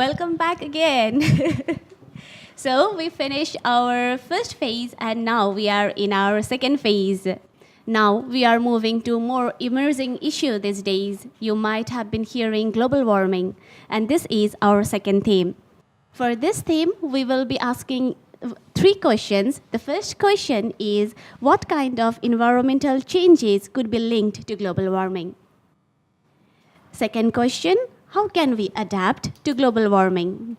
welcome back again. So we finished our first phase and now we are in our second phase. Now we are moving to more emerging issue these days. You might have been hearing global warming, and this is our second theme. For this theme, we will be asking 3 questions. The first question is, what kind of environmental changes could be linked to global warming? Second question, how can we adapt to global warming?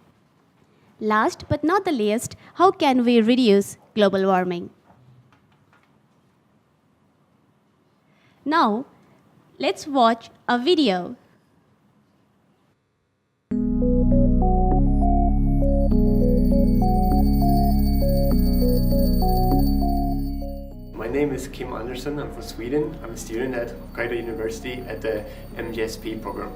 Last but not the least, how can we reduce global warming? Now, let's watch a video. My name is Kim Andersson. I'm from Sweden. I'm a student at Hokkaido University at the MGSP program.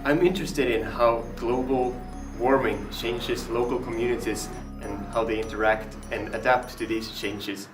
I'm interested in how global warming changes local communities and how they interact and adapt to these changes.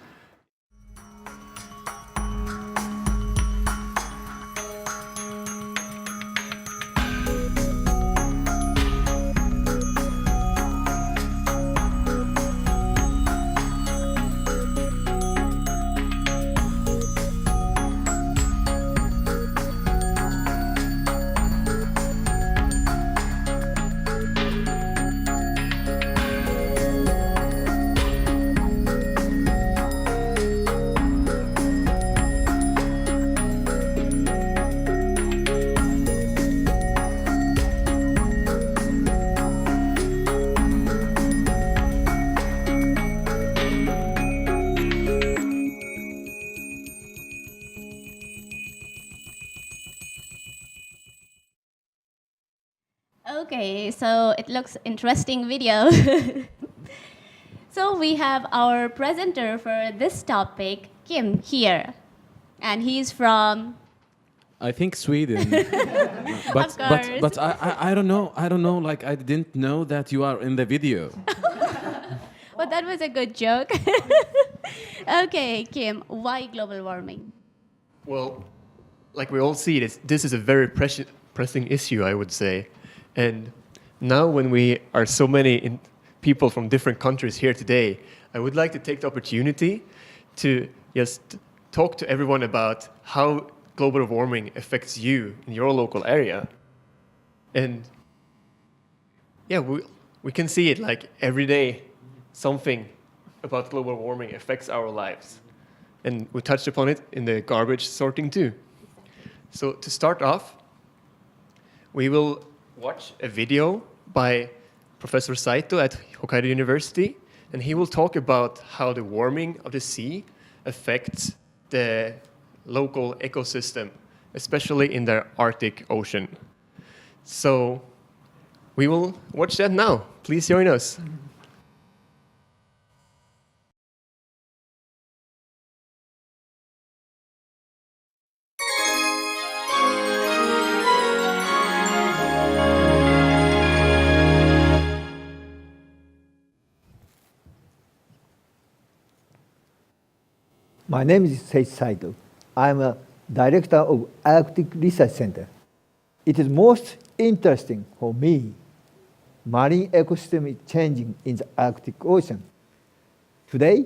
Okay, so it looks interesting video. So we have our presenter for this topic, Kim, here. And he's from... I think Sweden. but Of course. but I don't know. I don't know. Like I didn't know that you are in the video. Well, that was a good joke. Okay, Kim, why global warming? Well, like we all see, this is a very pressing issue, I would say. And now when we are so many people from different countries here today, I would like to take the opportunity to just talk to everyone about how global warming affects you in your local area. And yeah, we can see it like every day, something about global warming affects our lives. And we touched upon it in the garbage sorting too. So to start off, we will watch a video by Professor Saito at Hokkaido University, and he will talk about how the warming of the sea affects the local ecosystem, especially in the Arctic Ocean. So we will watch that now. Please join us. My name is Seiichi Saito. I'm a director of Arctic Research Center. It is most interesting for me. Marine ecosystem is changing in the Arctic Ocean. Today,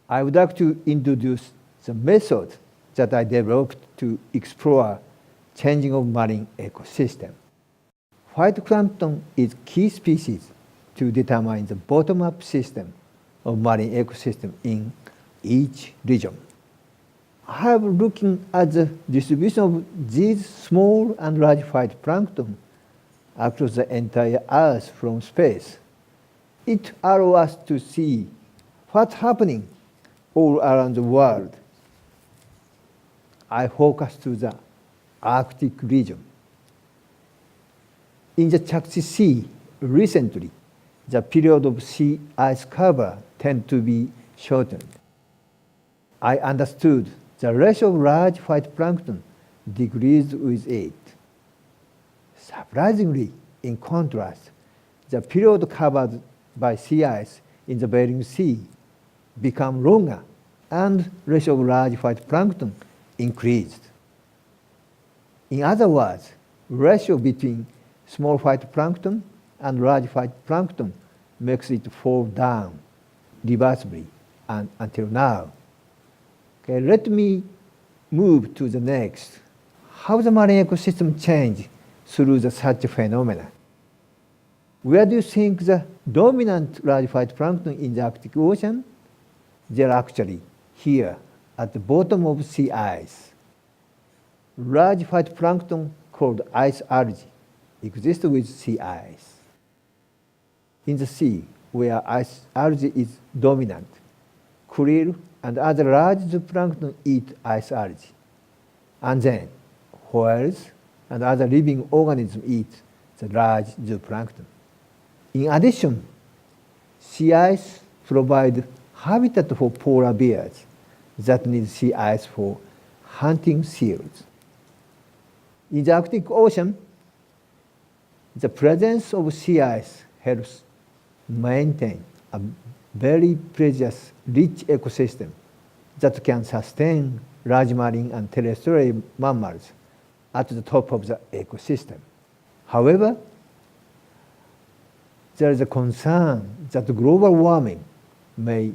I would like to introduce the method that I developed to explore changing of marine ecosystem. Phytoplankton is key species to determine the bottom-up system of marine ecosystem in each region. I have looking at the distribution of these small and large phytoplankton across the entire Earth from space. It allows us to see what's happening all around the world. I focus to the Arctic region. In the Chukchi Sea, recently, the period of sea ice cover tend to be shortened. I understood the ratio of large phytoplankton decreased with it. Surprisingly, in contrast, the period covered by sea ice in the Bering Sea became longer and ratio of large phytoplankton increased. In other words, ratio between small phytoplankton and large phytoplankton makes it fall down reversibly and until now. Okay, let me move to the next. How the marine ecosystem change through such phenomena? Where do you think the dominant large phytoplankton in the Arctic Ocean? They're actually here at the bottom of sea ice. Large phytoplankton called ice algae exist with sea ice. In the sea, where ice algae is dominant, krill and other large zooplankton eat ice algae. And then whales and other living organisms eat the large zooplankton. In addition, sea ice provide habitat for polar bears that need sea ice for hunting seals. In the Arctic Ocean, the presence of sea ice helps maintain a very precious, rich ecosystem that can sustain large marine and terrestrial mammals at the top of the ecosystem. However, there is a concern that global warming may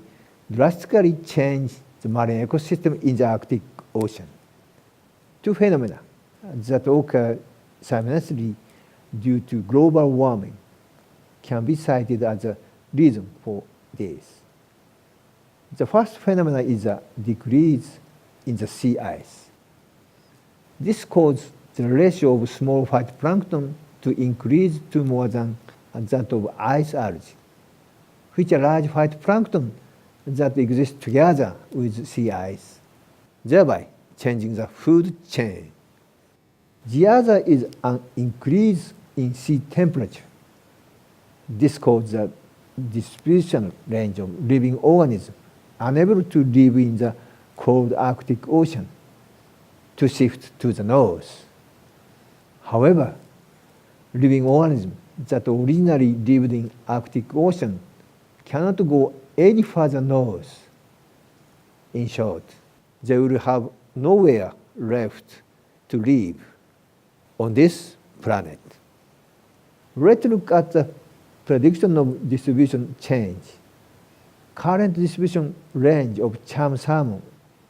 drastically change the marine ecosystem in the Arctic Ocean. Two phenomena that occur simultaneously due to global warming can be cited as a reason for this. The first phenomenon is a decrease in the sea ice. This causes the ratio of small phytoplankton to increase to more than that of ice algae, which are large phytoplankton that exist together with sea ice, thereby changing the food chain. The other is an increase in sea temperature. This causes the distribution range of living organisms unable to live in the cold Arctic Ocean to shift to the north. However, living organisms that originally lived in Arctic Ocean cannot go any further north. In short, they will have nowhere left to live on this planet. Let's look at the prediction of distribution change. Current distribution range of cham salmon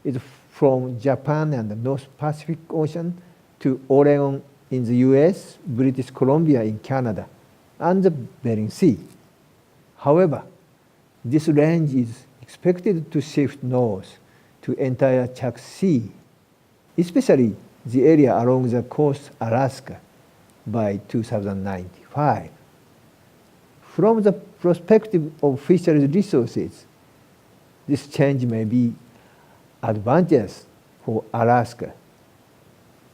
is from Japan and the North Pacific Ocean to Oregon in the US, British Columbia in Canada, and the Bering Sea. However, this range is expected to shift north to entire Chuck Sea, especially the area along the coast Alaska by 2095. From the perspective of fisheries resources, this change may be advantageous for Alaska,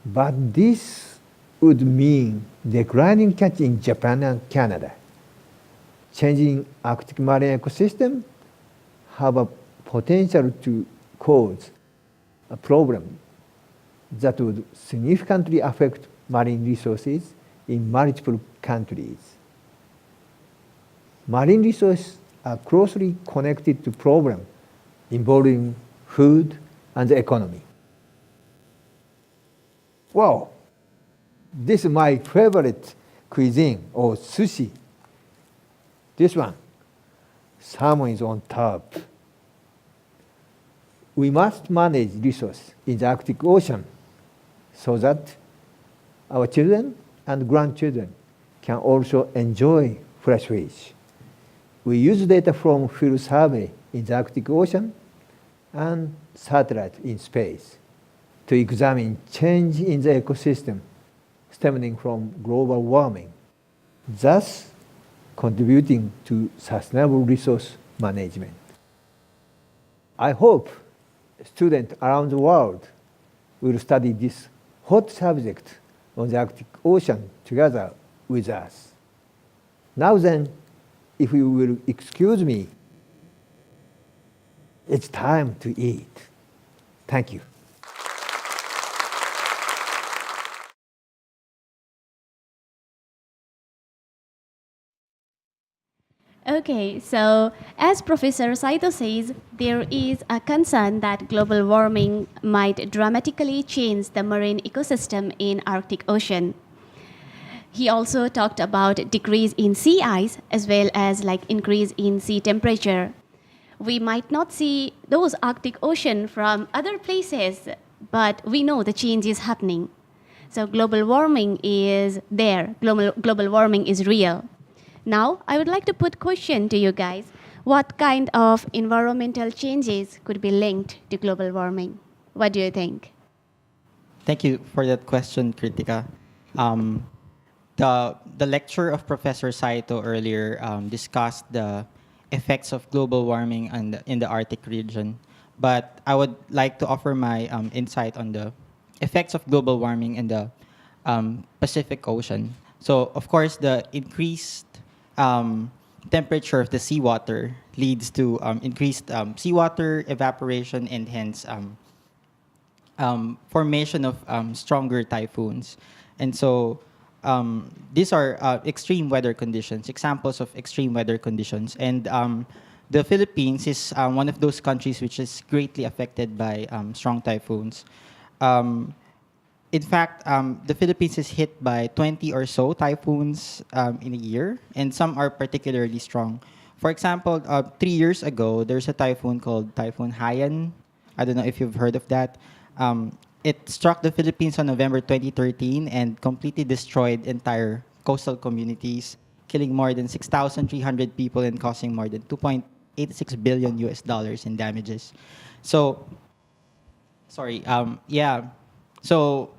but this would mean declining catch in Japan and Canada. Changing Arctic marine ecosystem have a potential to cause a problem that would significantly affect marine resources in multiple countries. Marine resources are closely connected to problems involving food and the economy. Wow, this is my favorite cuisine, or sushi. This one, salmon is on top. We must manage resources in the Arctic Ocean so that our children and grandchildren can also enjoy fresh fish. We use data from field survey in the Arctic Ocean and satellite in space to examine change in the ecosystem stemming from global warming, thus contributing to sustainable resource management. I hope students around the world will study this hot subject on the Arctic Ocean together with us. Now then, if you will excuse me, it's time to eat. Thank you. Okay, so as Professor Saito says, there is a concern that global warming might dramatically change the marine ecosystem in Arctic Ocean. he also talked about decrease in sea ice as well as like increase in sea temperature. We might not see those Arctic Ocean from other places, but we know the change is happening. So global warming is there. Global warming is real. Now, I would like to put question to you guys. What kind of environmental changes could be linked to global warming? What do you think? Thank you for that question, Kritika. The lecture of Professor Saito earlier discussed the effects of global warming in the Arctic region, but I would like to offer my insight on the effects of global warming in the Pacific Ocean. So, of course, the increased temperature of the seawater leads to increased seawater evaporation and hence formation of stronger typhoons. And so these are extreme weather conditions, examples of extreme weather conditions. And the Philippines is one of those countries which is greatly affected by strong typhoons. In fact, the Philippines is hit by 20 or so typhoons in a year, and some are particularly strong. For example, 3 years ago, there's a typhoon called Typhoon Haiyan. I don't know if you've heard of that. It struck the Philippines on November 2013 and completely destroyed entire coastal communities, killing more than 6,300 people and causing more than 2.86 billion US dollars in damages. So, sorry, yeah. So,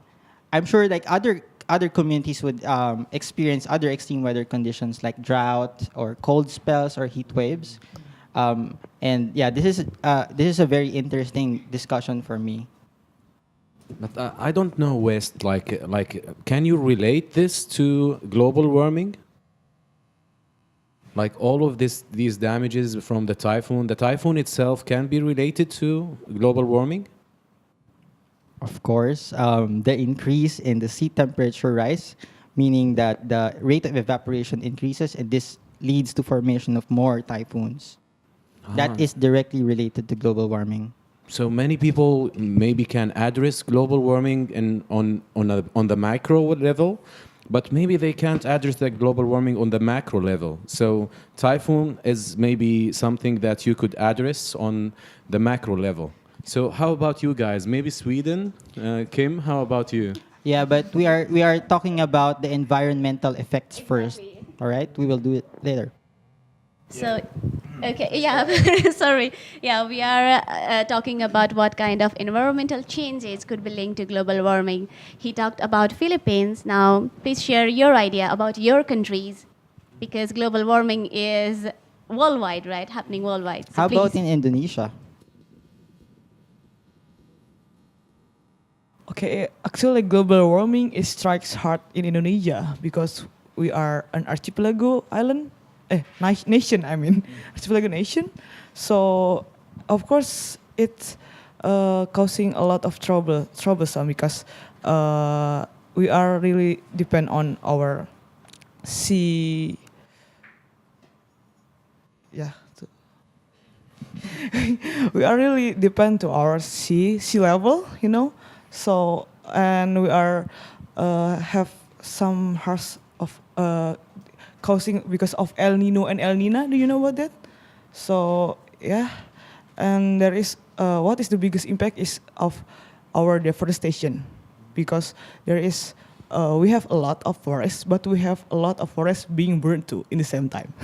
I'm sure like other communities would experience other extreme weather conditions like drought or cold spells or heat waves. And yeah, this is a very interesting discussion for me. But I don't know, West. Can you relate this to global warming? Like all of these damages from the typhoon itself can be related to global warming? Of course, the increase in the sea temperature rise, meaning that the rate of evaporation increases, and this leads to formation of more typhoons. That is directly related to global warming. So many people maybe can address global warming on the micro level, but maybe they can't address the global warming on the macro level. So typhoon is maybe something that you could address on the macro level. So how about you guys? Maybe Sweden, Kim. How about you? Yeah, but we are talking about the environmental effects first. All right, we will do it later. So, okay, yeah, sorry. Yeah, we are talking about what kind of environmental changes could be linked to global warming. He talked about Philippines. Now, please share your idea about your countries, because global warming is worldwide, right? Happening worldwide. So How about please. in Indonesia? Okay, actually, global warming strikes hard in Indonesia because we are an archipelago island, nation. I mean, archipelago nation. So, of course, it's causing a lot of troublesome because we are really depend on our sea. Yeah. We are really depend to our sea level, you know. So and we are have some harsh of causing because of El Nino and El Nina. Do you know about that? So yeah, and there is what is the biggest impact is of our deforestation, because there is we have a lot of forests, but we have a lot of forests being burned too in the same time.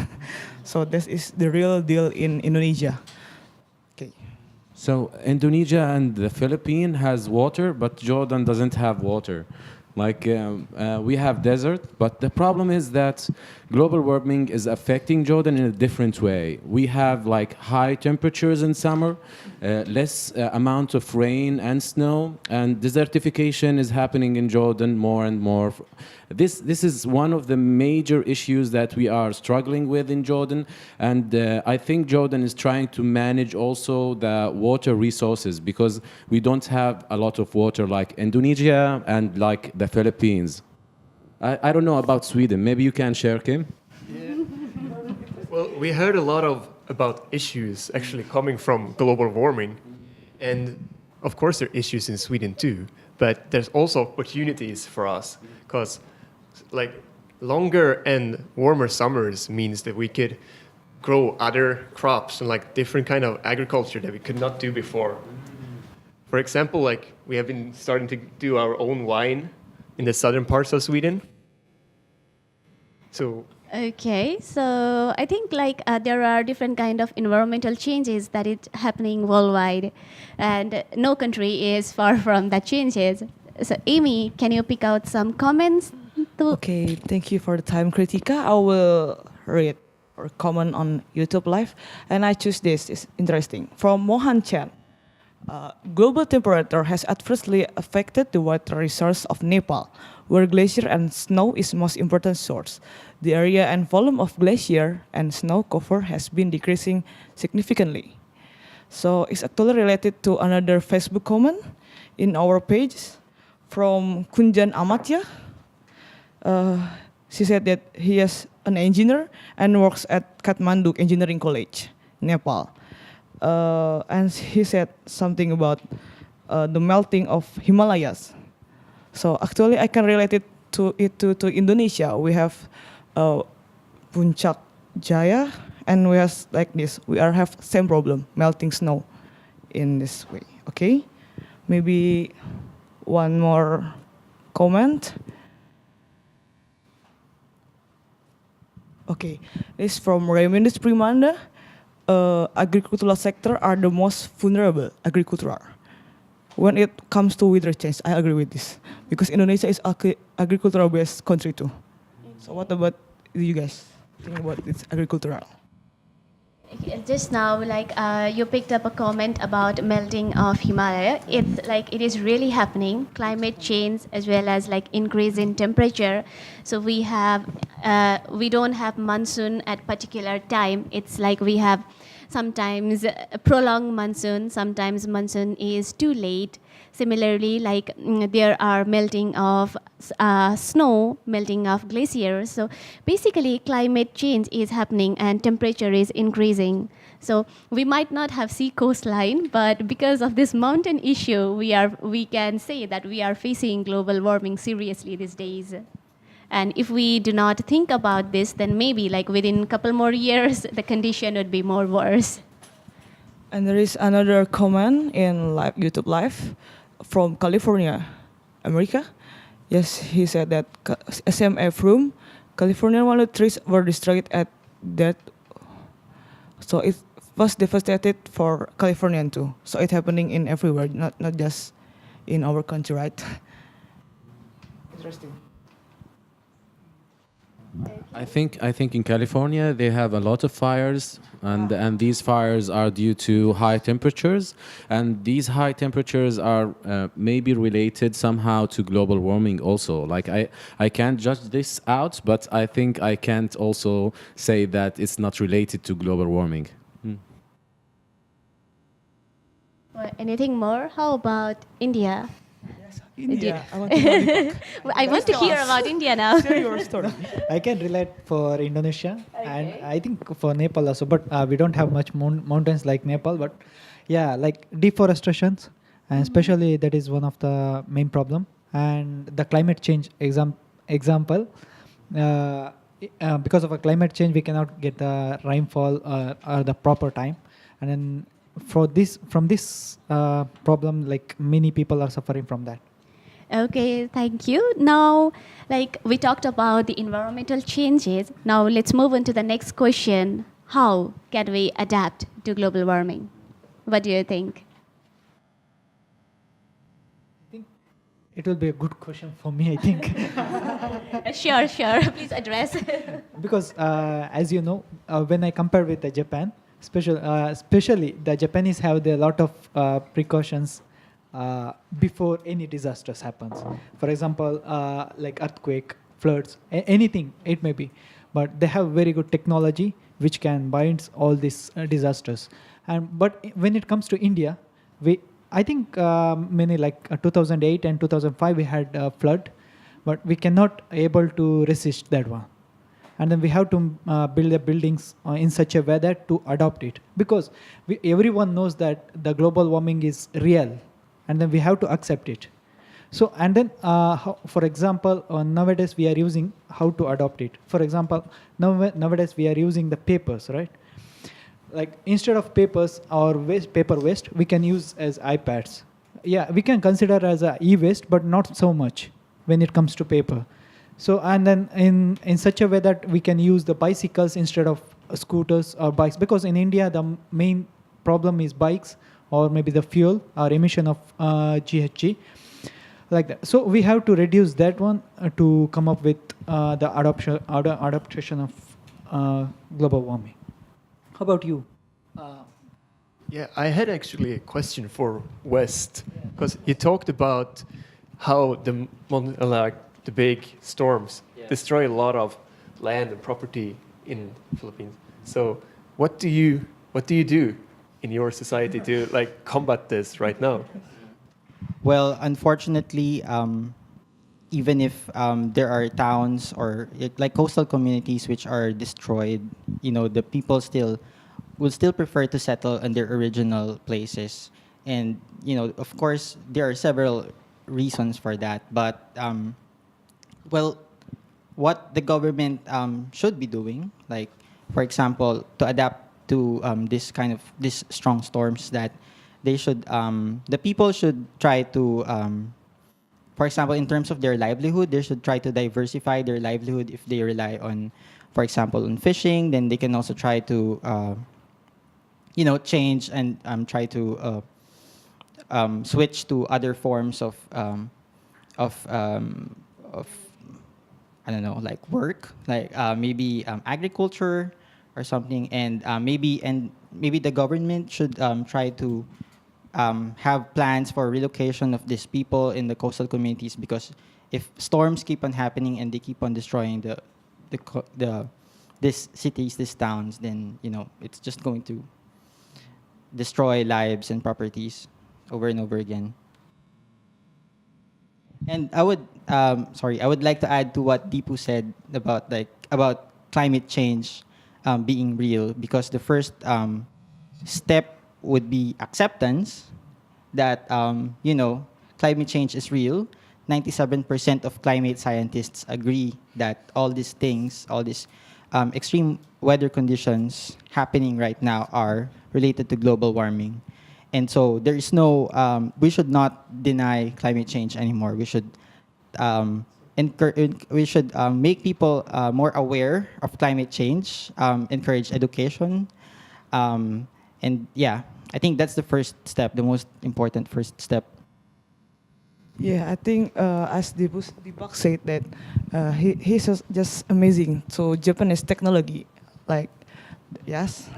So this is the real deal in Indonesia. Okay. So Indonesia and the Philippines has water, but Jordan doesn't have water. Like we have desert, but the problem is that global warming is affecting Jordan in a different way. We have like high temperatures in summer, less amount of rain and snow, and desertification is happening in Jordan more and more. This is one of the major issues that we are struggling with in Jordan, and I think Jordan is trying to manage also the water resources, because we don't have a lot of water like Indonesia and like the Philippines. I don't know about Sweden. Maybe you can share, Kim? Well, we heard a lot about issues actually coming from global warming. And of course, there are issues in Sweden too. But there's also opportunities for us. Because, like, longer and warmer summers means that we could grow other crops and like different kind of agriculture that we could not do before. For example, like we have been starting to do our own wine in the southern parts of Sweden. So Okay, so I think like there are different kind of environmental changes that is happening worldwide, and no country is far from that changes. So Amy, can you pick out some comments? Okay, thank you for the time, Kritika. I will read or comment on YouTube Live, and I choose this. It's interesting. From Mohan Chan. Global temperature has adversely affected the water resource of Nepal, where glacier and snow is most important source. The area and volume of glacier and snow cover has been decreasing significantly. So it's actually related to another Facebook comment in our page from Kunjan Amatya. She said that he is an engineer and works at Kathmandu Engineering College, Nepal. And he said something about the melting of Himalayas. So actually, I can relate it to Indonesia. We have Puncak Jaya, and we have like this. We have same problem, melting snow, in this way. Okay, maybe one more comment. Okay, this from Remindis Primanda. Agricultural sector are the most vulnerable agricultural. When it comes to weather change, I agree with this because Indonesia is agricultural based country too. So what about you guys think about this agricultural? Just now, like you picked up a comment about melting of Himalaya. It's like it is really happening. Climate change as well as like increase in temperature. So we don't have monsoon at particular time. It's like we have sometimes a prolonged monsoon. Sometimes monsoon is too late. Similarly, like there are melting of snow, melting of glaciers. So basically, climate change is happening and temperature is increasing. So we might not have sea coastline, but because of this mountain issue, we can say that we are facing global warming seriously these days. And if we do not think about this, then maybe like within a couple more years, the condition would be more worse. And there is another comment in YouTube Live from California, America. Yes, he said that SMF room, California, one of the trees were destroyed at that. So it was devastated for Californian too. So it's happening in everywhere, not just in our country, right? Interesting. I think in California they have a lot of fires, and these fires are due to high temperatures, and these high temperatures are maybe related somehow to global warming also. Like I can't judge this out, but I think I can't also say that it's not related to global warming. Well, anything more? How about India? India. I want to I want to hear about India now. share your story. I can relate for Indonesia and I think for Nepal also, but we don't have much mountains like Nepal. But yeah, like deforestations, and especially that is one of the main problem. And the climate change example, because of a climate change, we cannot get the rainfall or the proper time, and then from this problem, like many people are suffering from that. Okay, thank you. Now, like we talked about the environmental changes. Now let's move on to the next question. How can we adapt to global warming? What do you think? I think it will be a good question for me, I think. Sure. Please address. Because as you know, when I compare with the Japan, especially the Japanese have a lot of precautions before any disasters happens. For example, like earthquake, floods, anything it may be. But they have very good technology which can bind all these disasters. But when it comes to India, I think many like 2008 and 2005 we had a flood, but we cannot able to resist that one. And then we have to build the buildings in such a way that to adopt it, because everyone knows that the global warming is real, and then we have to accept it. So and then, for example, nowadays we are using how to adopt it. For example, nowadays we are using the papers, right? Like instead of papers or paper waste, we can use as iPads. Yeah, we can consider as a e-waste, but not so much when it comes to paper. So and then in such a way that we can use the bicycles instead of scooters or bikes, because in India the main problem is bikes or maybe the fuel or emission of GHG, like that. So we have to reduce that one to come up with the adaptation of global warming. How about you? Yeah, I had actually a question for West, because you talked about how the big storms destroy a lot of land and property in Philippines. So what do you do in your society to like combat this right now? Well, unfortunately, even if there are towns or like coastal communities which are destroyed, the people will still prefer to settle in their original places. And, of course, there are several reasons for that. But, well, what the government should be doing, like, for example, to adapt to this strong storms, that they should, the people should try to, for example, in terms of their livelihood, they should try to diversify their livelihood. If they rely on, for example, on fishing, then they can also try to, change and try to switch to other forms of I don't know, like work, like maybe agriculture or something, and maybe the government should try to have plans for relocation of these people in the coastal communities, because if storms keep on happening and they keep on destroying these cities, these towns, then it's just going to destroy lives and properties over and over again. And I would like to add to what Deepu said about climate change being real, because the first step would be acceptance that climate change is real. 97% of climate scientists agree that all these things, all these extreme weather conditions happening right now are related to global warming. And so there is no, we should not deny climate change anymore. We should make people more aware of climate change, encourage education, and yeah, I think that's the first step, the most important first step. Yeah, I think as Deepak said that he's just amazing. So Japanese technology, like yes,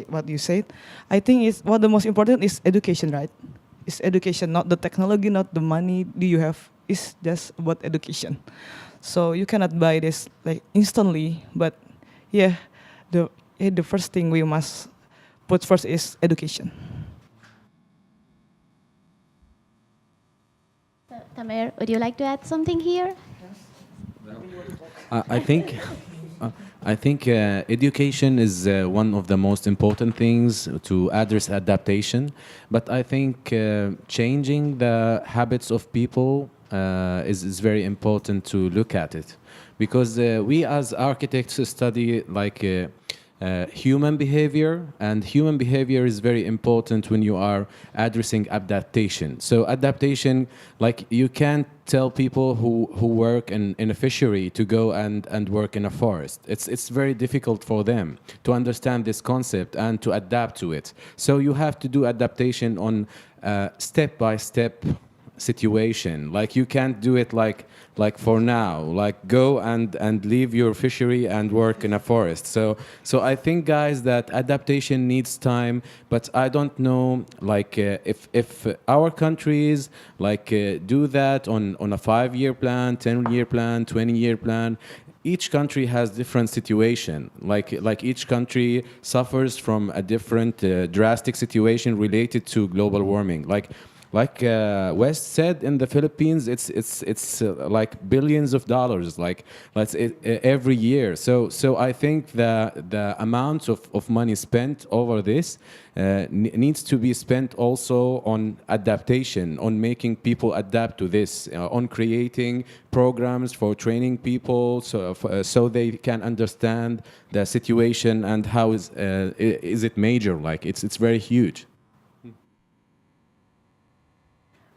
what you said, I think is what the most important is education, right? It's education, not the technology, not the money do you have. It's just about education. So you cannot buy this like instantly, but yeah, the first thing we must put first is education. So, Tamer, would you like to add something here? I think education is one of the most important things to address adaptation. But I think changing the habits of people is very important to look at it, because we as architects study like human behavior, and human behavior is very important when you are addressing adaptation. So adaptation, like you can't tell people who work in a fishery to go and work in a forest. It's very difficult for them to understand this concept and to adapt to it. So you have to do adaptation on step-by-step situation. Like you can't do it like for now, like go and leave your fishery and work in a forest. So I think, guys, that adaptation needs time, but I don't know like if our countries like do that on a 5-year plan, 10-year plan, 20-year plan. Each country has different situation. Like each country suffers from a different drastic situation related to global warming. Like Like West said, in the Philippines, it's like billions of dollars, like every year. So I think the amount of money spent over this needs to be spent also on adaptation, on making people adapt to this, on creating programs for training people so they can understand the situation and how is it major, like it's very huge.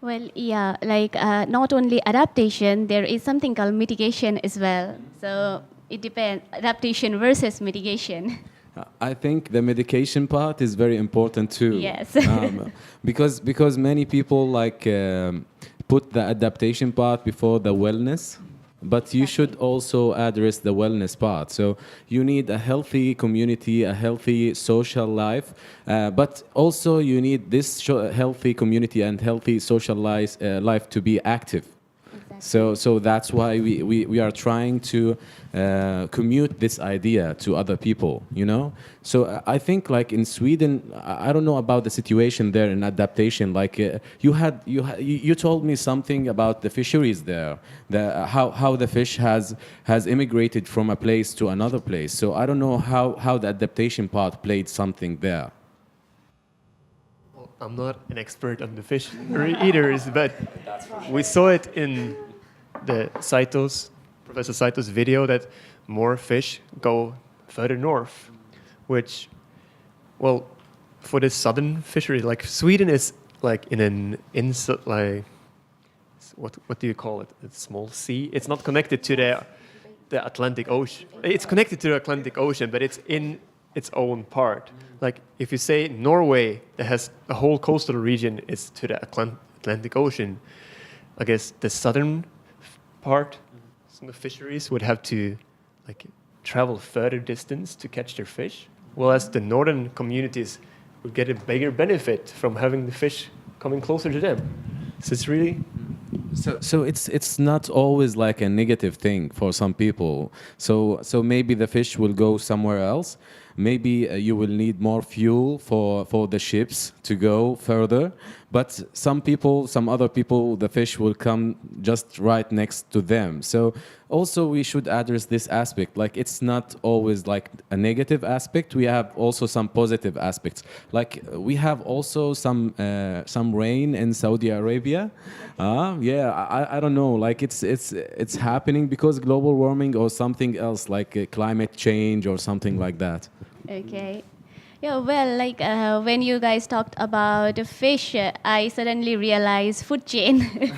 Well, yeah, like not only adaptation, there is something called mitigation as well. So it depends, adaptation versus mitigation. I think the medication part is very important too. Yes. Because many people like put the adaptation part before the wellness, but you should also address the wellness part. So you need a healthy community, a healthy social life, but also you need this healthy community and healthy social life to be active. So that's why we are trying to commute this idea to other people, you know. So I think like in Sweden, I don't know about the situation there in adaptation. Like you told me something about the fisheries there, how the fish has immigrated from a place to another place. So I don't know how the adaptation part played something there. Well, I'm not an expert on the fish eaters, but we saw it in the Professor Saito's video that more fish go further north, which, well, for the southern fishery, like Sweden is like in an inset, like what do you call it? A small sea. It's not connected to the Atlantic Ocean. It's connected to the Atlantic Ocean, but it's in its own part. Like if you say Norway, that has the whole coastal region is to the Atlantic Ocean, I guess the southern part, some of the fisheries would have to like travel further distance to catch their fish, whereas the northern communities would get a bigger benefit from having the fish coming closer to them. So it's really... So it's not always like a negative thing for some people. So maybe the fish will go somewhere else. Maybe you will need more fuel for the ships to go further. But some other people, the fish will come just right next to them. So also we should address this aspect. Like it's not always like a negative aspect. We have also some positive aspects. Like we have also some rain in Saudi Arabia. Yeah, I don't know. Like it's happening because global warming or something else, like climate change or something like that. Okay. Yeah, well, like when you guys talked about fish, I suddenly realized food chain.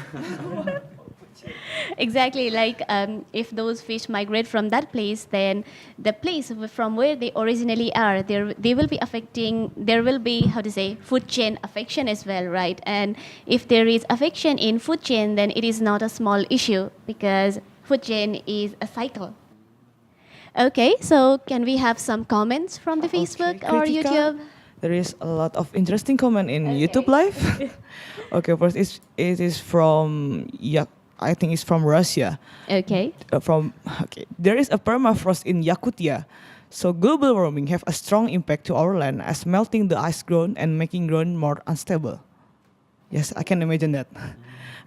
Exactly, like if those fish migrate from that place, then the place from where they originally are, they will be affecting, there will be, how to say, food chain affection as well, right? And if there is affection in food chain, then it is not a small issue because food chain is a cycle. Okay, so can we have some comments from the Facebook or Kritika, YouTube? There is a lot of interesting comment in YouTube Live. Okay, first it is from I think it's from Russia. Okay. There is a permafrost in Yakutia, so global warming have a strong impact to our land as melting the ice ground and making ground more unstable. Yes, I can imagine that.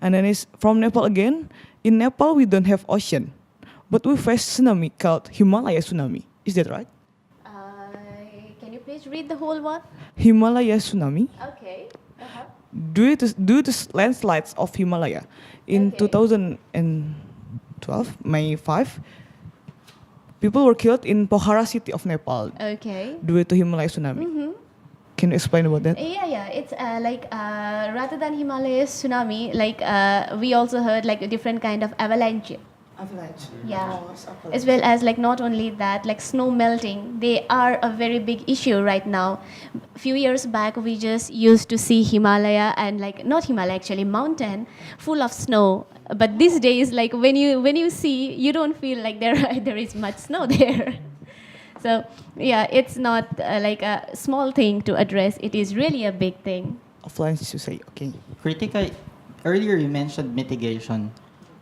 And then it's from Nepal again. In Nepal, we don't have ocean, but we face tsunami called Himalaya tsunami. Is that right? Can you please read the whole one? Himalaya tsunami. Okay. Uh-huh. Due to landslides of Himalaya in Okay. 2012, May 5, people were killed in Pokhara city of Nepal Okay. due to Himalaya tsunami. Mm-hmm. Can you explain about that? Yeah. It's like rather than Himalayas tsunami, like we also heard like a different kind of avalanche. Yeah, as well as like not only that, like snow melting, they are a very big issue right now. Few years back, we just used to see Himalaya and like not Himalaya actually, mountain full of snow. But these days, like when you see, you don't feel like there is much snow there. So yeah, it's not like a small thing to address. It is really a big thing. Offline, you say, okay. Kritika, earlier you mentioned mitigation,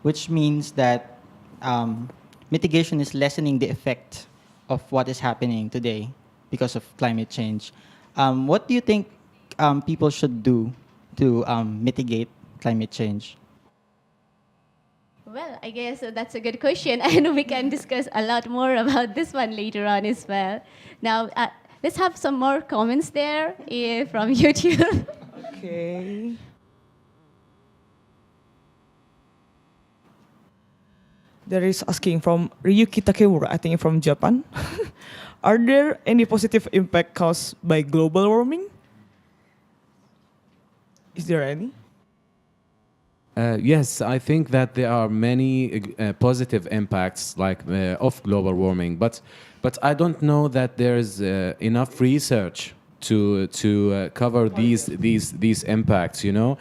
which means that mitigation is lessening the effect of what is happening today because of climate change. What do you think people should do to mitigate climate change? Well, I guess that's a good question, and we can discuss a lot more about this one later on as well. Now, let's have some more comments there from YouTube. Okay. There is asking from Ryuki Takemura, I think from Japan. Are there any positive impact caused by global warming? Is there any? Yes, I think that there are many positive impacts of global warming, but I don't know that there's enough research to cover these impacts. You know,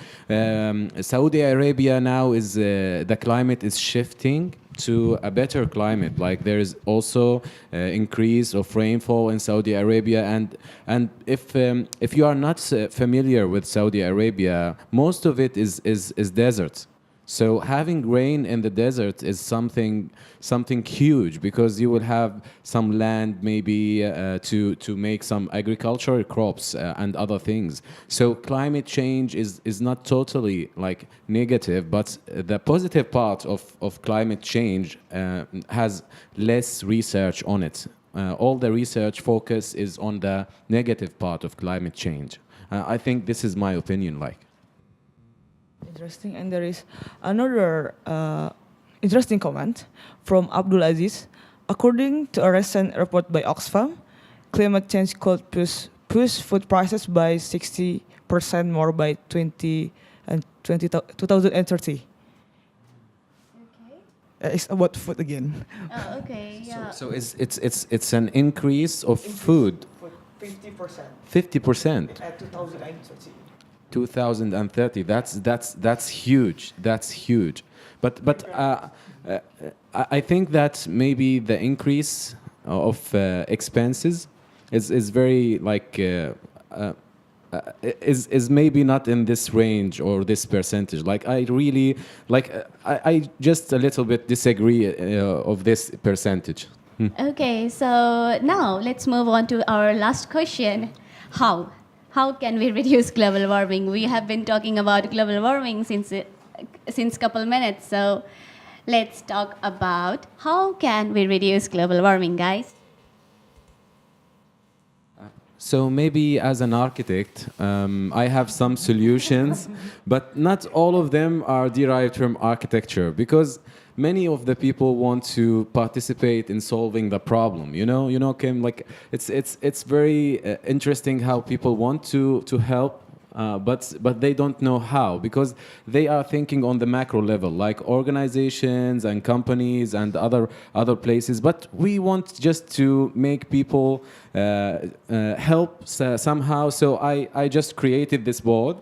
Saudi Arabia now is the climate is shifting to a better climate. Like there is also increase of rainfall in Saudi Arabia, and if you are not familiar with Saudi Arabia, most of it is desert. So having rain in the desert is something huge, because you will have some land maybe to make some agricultural crops and other things. So climate change is not totally like negative, but the positive part of climate change has less research on it. All the research focus is on the negative part of climate change. I think this is my opinion. Interesting. And there is another interesting comment from Abdul Aziz. According to a recent report by Oxfam, climate change could push food prices by 60% more by 2030. It's about food again. Oh, okay, yeah. So it's an increase of food. 50%. 50%. At 2030. 2030. That's huge. That's huge. But I think that maybe the increase of expenses is very is maybe not in this range or this percentage. I just a little bit disagree of this percentage. Okay, so now let's move on to our last question. How can we reduce global warming? We have been talking about global warming since couple minutes. So let's talk about how can we reduce global warming, guys? So maybe as an architect, I have some solutions, but not all of them are derived from architecture, because many of the people want to participate in solving the problem. You know, Kim. Like it's very interesting how people want to help, but they don't know how, because they are thinking on the macro level, like organizations and companies and other places. But we want just to make people help somehow. So I just created this board.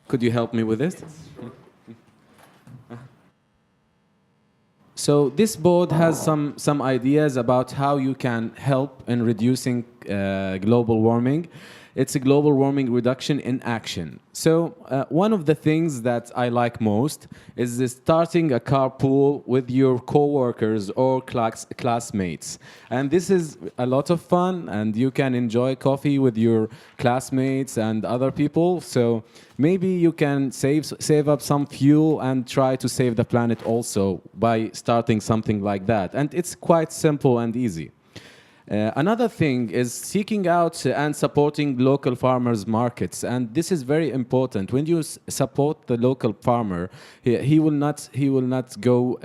Could you help me with this? So this board has some ideas about how you can help in reducing global warming. It's a global warming reduction in action. So one of the things that I like most is starting a carpool with your coworkers or classmates. And this is a lot of fun, and you can enjoy coffee with your classmates and other people. So maybe you can save up some fuel and try to save the planet also by starting something like that. And it's quite simple and easy. Another thing is seeking out and supporting local farmers' markets, and this is very important. When you support the local farmer, he will not go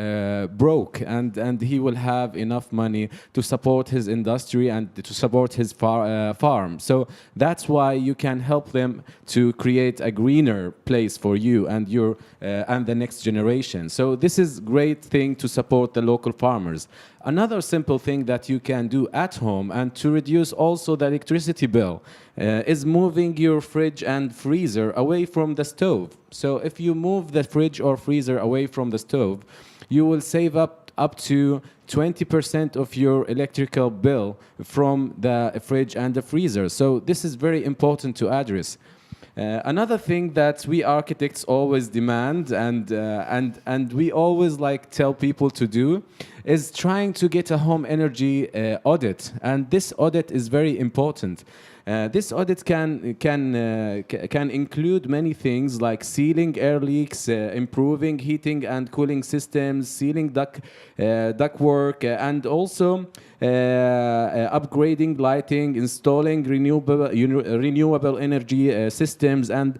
broke, and he will have enough money to support his industry and to support his farm. So that's why you can help them to create a greener place for you and your and the next generation. So this is great thing to support the local farmers. Another simple thing that you can do at home and to reduce also the electricity bill is moving your fridge and freezer away from the stove. So if you move the fridge or freezer away from the stove, you will save up to 20% of your electrical bill from the fridge and the freezer. So this is very important to address. Another thing that we architects always demand and we always tell people to do is trying to get a home energy audit, and this audit is very important. This audit can include many things like sealing air leaks, improving heating and cooling systems, sealing ductwork, and also upgrading lighting, installing renewable energy systems, and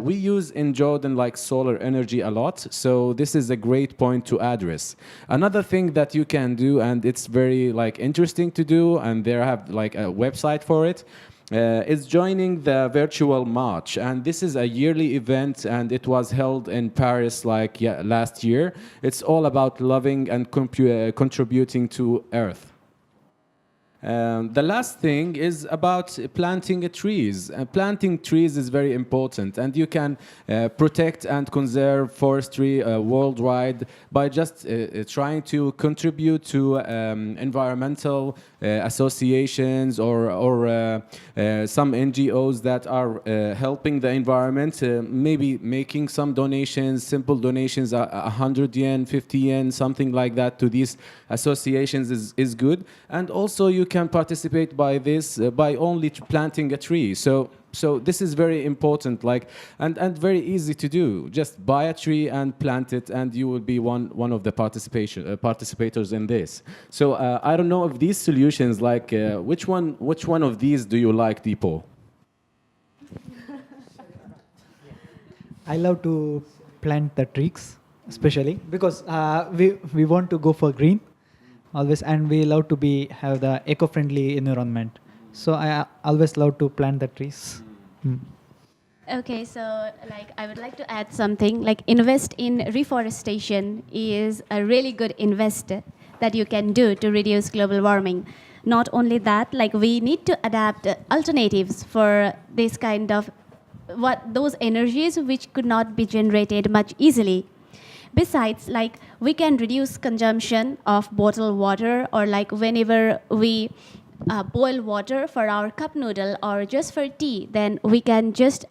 we use in Jordan like solar energy a lot, so this is a great point to address. Another thing that you can do, and it's very like interesting to do, and they have like a website for it, is joining the virtual march, and this is a yearly event, and it was held in Paris like last year. It's all about loving and contributing to Earth. The last thing is about planting trees. Planting trees is very important, and you can protect and conserve forestry worldwide by just trying to contribute to environmental associations or some NGOs that are helping the environment, maybe making some donations, simple donations, 100 yen, 50 yen, something like that to these associations is good. And also you can participate by this by only planting a tree. So this is very important, like and very easy to do. Just buy a tree and plant it, and you will be one of the participators in this. So I don't know if these solutions, like which one of these do you like, Deepo? I love to plant the trees, especially because we want to go for green always, and we love to have the eco-friendly environment. So I always love to plant the trees. Okay, so like I would like to add something. Like invest in reforestation is a really good invest that you can do to reduce global warming. Not only that, like we need to adapt alternatives for this kind of those energies which could not be generated much easily. Besides, like we can reduce consumption of bottled water, or like whenever we boil water for our cup noodle or just for tea, then we can just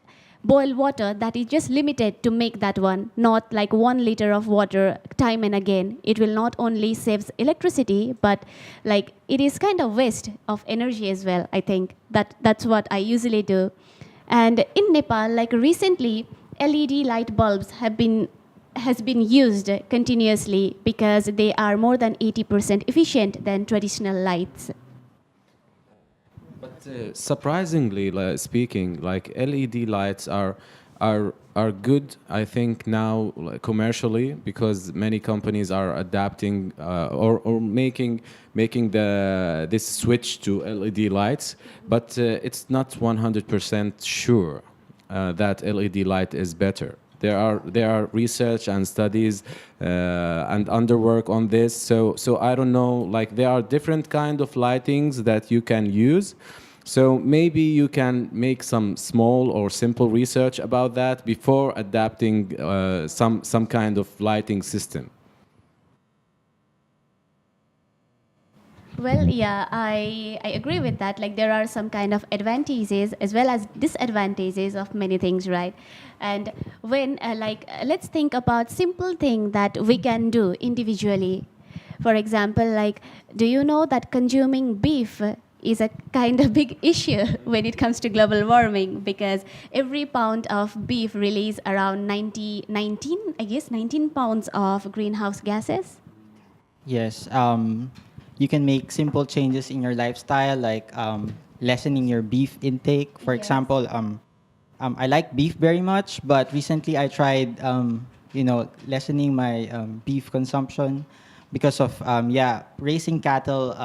boil water that is just limited to make that one, not like 1 liter of water time and again. It will not only saves electricity, but like it is kind of waste of energy as well. I think that's what I usually do. And in Nepal, like recently, LED light bulbs has been used continuously because they are more than 80% efficient than traditional lights. But surprisingly speaking, like LED lights are good, I think now, like, commercially, because many companies are adapting or making this switch to LED lights, but it's not 100% sure that LED light is better. There are research and studies and underwork on this. So I don't know. Like there are different kind of lightings that you can use. So maybe you can make some small or simple research about that before adapting some kind of lighting system. Well, yeah, I agree with that. Like there are some kind of advantages as well as disadvantages of many things, right? And when let's think about simple thing that we can do individually. For example, like, do you know that consuming beef is a kind of big issue when it comes to global warming, because every pound of beef releases around 19 pounds of greenhouse gases. Yes. You can make simple changes in your lifestyle, like lessening your beef intake. For example, I like beef very much, but recently I tried, lessening my beef consumption because of raising cattle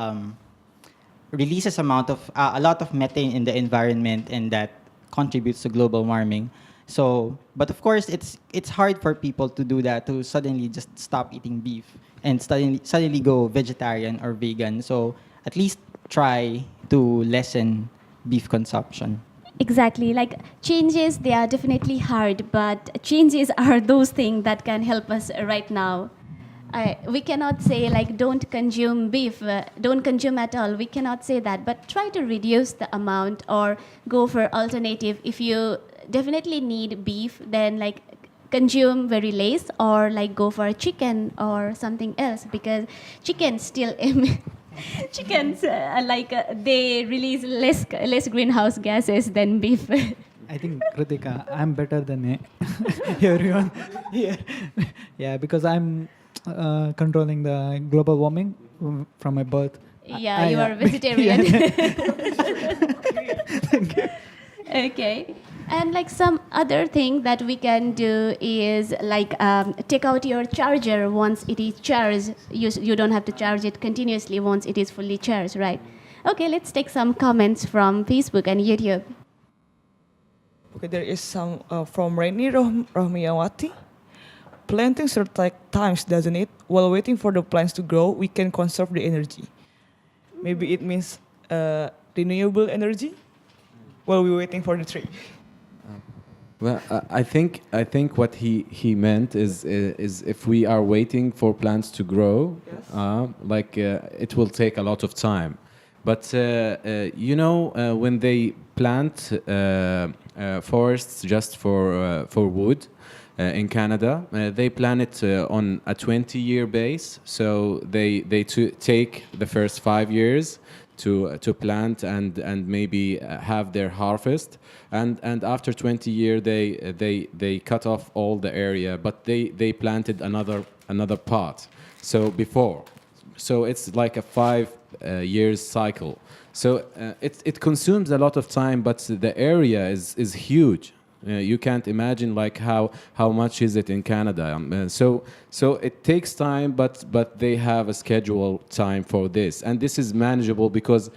releases a lot of methane in the environment, and that contributes to global warming. So, but of course, it's hard for people to do that, to suddenly just stop eating beef and suddenly go vegetarian or vegan. So at least try to lessen beef consumption. Exactly. Like changes, they are definitely hard, but changes are those things that can help us right now. We cannot say like don't consume beef, don't consume at all. We cannot say that, but try to reduce the amount or go for alternative. If you definitely need beef, then like consume very less, or like go for chicken or something else, because chicken still Chickens, they release less greenhouse gases than beef. I think Kritika, I'm better than everyone here. Yeah, because I'm controlling the global warming from my birth. Yeah, you are vegetarian. Okay. And like some other thing that we can do is like take out your charger once it is charged. You don't have to charge it continuously once it is fully charged, right? Okay, let's take some comments from Facebook and YouTube. Okay, there is some from Rainy Rahmiyawati. Planting should take times, doesn't it? While waiting for the plants to grow, we can conserve the energy. Maybe it means renewable energy while we're waiting for the tree. Well, I think what he meant is if we are waiting for plants to grow, it will take a lot of time. But when they plant forests just for wood in Canada, they plan it on a 20-year base. So they take the first 5 years to plant and maybe have their harvest, and after 20 years they cut off all the area, but they planted another part. So it's like a 5 years cycle. So it consumes a lot of time, but the area is huge. You can't imagine like how much is it in Canada. So it takes time, but they have a scheduled time for this, and this is manageable because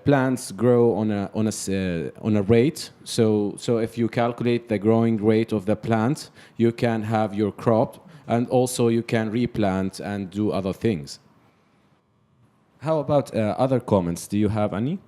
plants grow on a rate. So if you calculate the growing rate of the plant, you can have your crop, and also you can replant and do other things. How about other comments? Do you have any?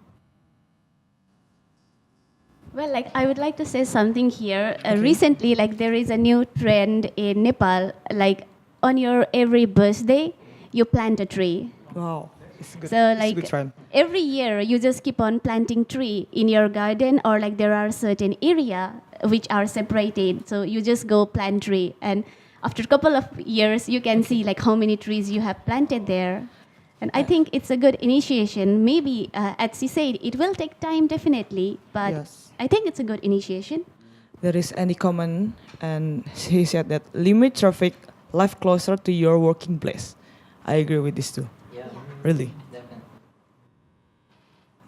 Well, like I would like to say something here. Recently, like there is a new trend in Nepal. Like on your every birthday, you plant a tree. Wow, it's good. So it's like a good trend. every year, you just keep on planting tree in your garden, or like there are certain area which are separated. So you just go plant tree, and after a couple of years, you can see like how many trees you have planted there. And I think it's a good initiation. Maybe, as she said, it will take time definitely, but Yes. I think it's a good initiation. There is any comment, and he said that limit traffic, live closer to your working place. I agree with this too. Yeah, Really. definitely.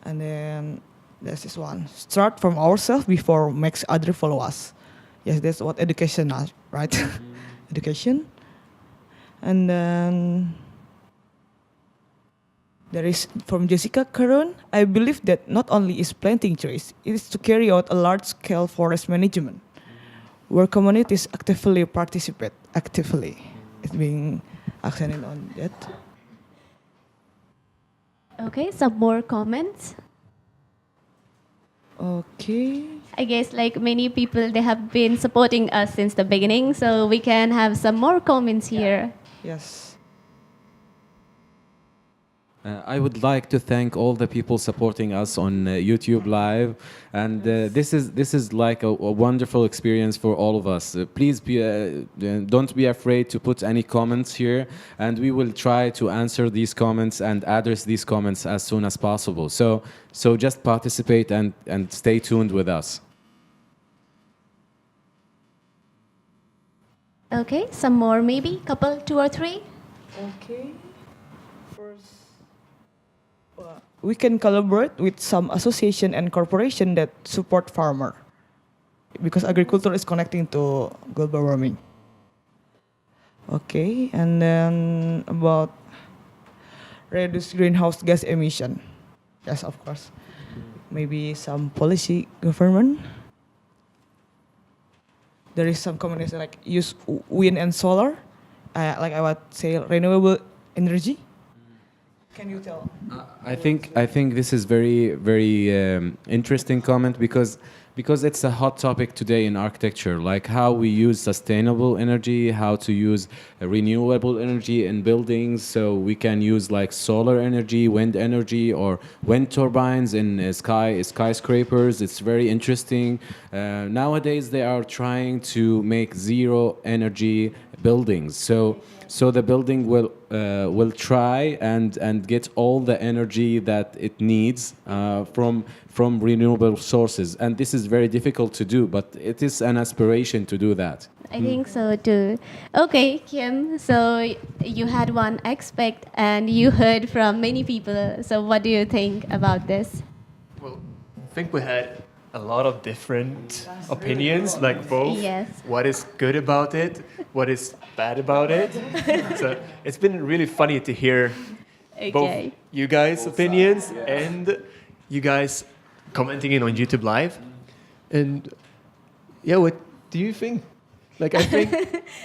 And then there's this one. Start from ourselves before makes other follow us. Yes, that's what education is, right? Education. And then there is from Jessica Karun. I believe that not only is planting trees, it is to carry out a large-scale forest management, where communities actively participate. Actively, it's being accented on that. Okay, some more comments. Okay. I guess like many people, they have been supporting us since the beginning, so we can have some more comments here. Yes. I would like to thank all the people supporting us on YouTube Live, and this is like a wonderful experience for all of us. Please don't be afraid to put any comments here, and we will try to answer these comments and address these comments as soon as possible. So just participate and stay tuned with us. Okay, some more maybe, couple, 2 or 3. Okay. First, we can collaborate with some association and corporation that support farmer, because agriculture is connecting to global warming. Okay, and then about reduce greenhouse gas emission. Yes, of course. Maybe some policy government. There is some combination like use wind and solar, like I would say renewable energy. Can you tell? I think this is very interesting comment because it's a hot topic today in architecture, like how we use sustainable energy, how to use renewable energy in buildings. So we can use like solar energy, wind energy, or wind turbines in skyscrapers. It's very interesting. Nowadays they are trying to make zero energy buildings. So the building will try and get all the energy that it needs from renewable sources, and this is very difficult to do, but it is an aspiration to do that. I think so too. Okay, Kim, so you had one aspect and you heard from many people. So what do you think about this? Well, I think we had a lot of different opinions, like both Yes. what is good about it, what is bad about it. So it's been really funny to hear both Okay. you guys' opinions and you guys commenting in on YouTube Live. And yeah, what do you think? Like, I think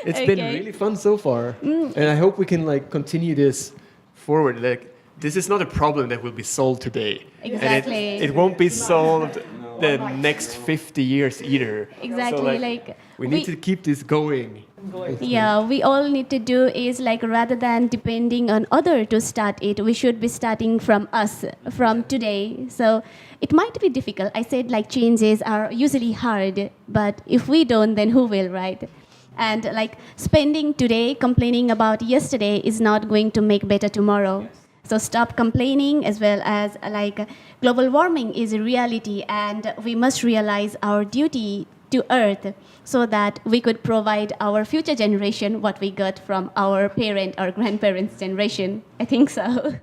it's been Okay. really fun so far, and I hope we can like continue this forward. Like, this is not a problem that will be solved today. Exactly. And it won't be solved the next 50 years either. Exactly, So, like, we need we- to keep this going. Yeah, we all need to do is like rather than depending on other to start it, we should be starting from us, from today. So it might be difficult. I said like changes are usually hard, but if we don't, then who will, right? And like spending today complaining about yesterday is not going to make better tomorrow. So stop complaining, as well as like global warming is a reality, and we must realize our duty to Earth so that we could provide our future generation what we got from our parent or grandparents' generation. I think so.